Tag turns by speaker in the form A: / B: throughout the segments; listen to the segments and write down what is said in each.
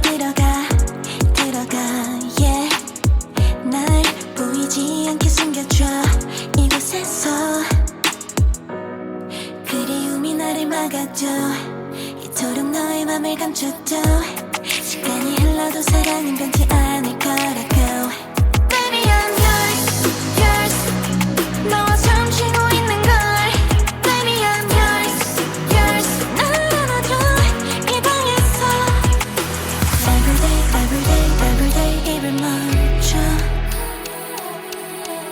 A: 들어가 yeah. 날 보이지 않게 숨겨줘 이곳에서 그리움이 나를 막아줘 이토록 너의 맘을 감춰도 시간이 흘러도 사랑은 변치 않을 거라고 Baby I'm yours, yours 너와 숨쉬고 있는 걸 Baby I'm yours, yours 날 안아줘 이 방에서 Everyday, everyday, everyday 입을 멈춰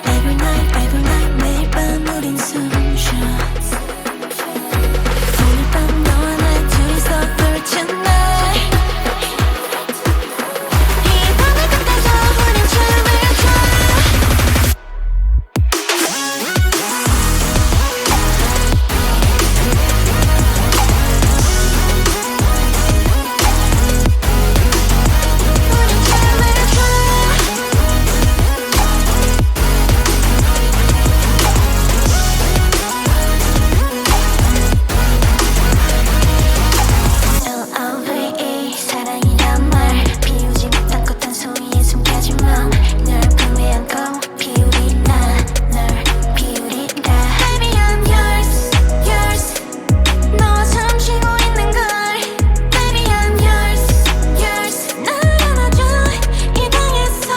A: Every night, every night 매일 밤 우린 숨쉬어 오늘 밤 너와 나 둘이서 for tonight 이 밤의 끝에서 우린 춤을 춰 우린 춤을 춰 LOVE 사랑이란 말 피우지 못한 꽃한 소위에 숨겨진 맘 널 품에 안고 피우리라 널 피우리라 Baby I'm yours, yours 너와 숨쉬고 있는 걸 Baby I'm yours, yours 날 안아줘 이 방에서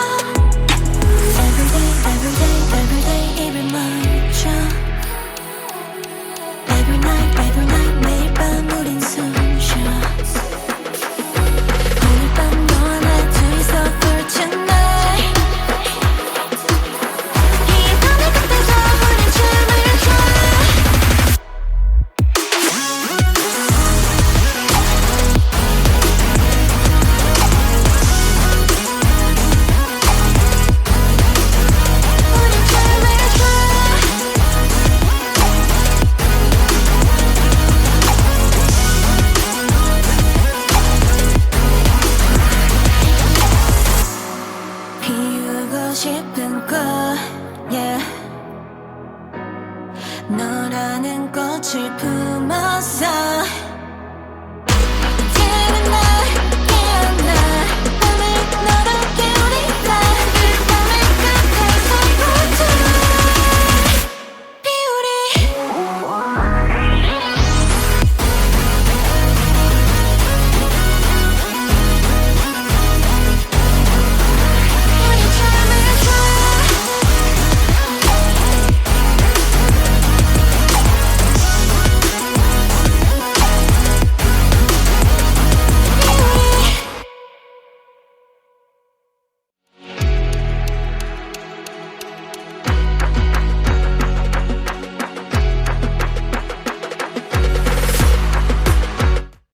A: Everyday, everyday, everyday 입을 멈춰 Every night, every night 매일 밤 우린 숨쉬어 오늘 밤 너와 나 둘이서 for tonight 이 밤의 끝에서 우린 춤을 춰 우린 춤을 춰 피우고 싶은 꽃 yeah. 너라는 꽃을 품었어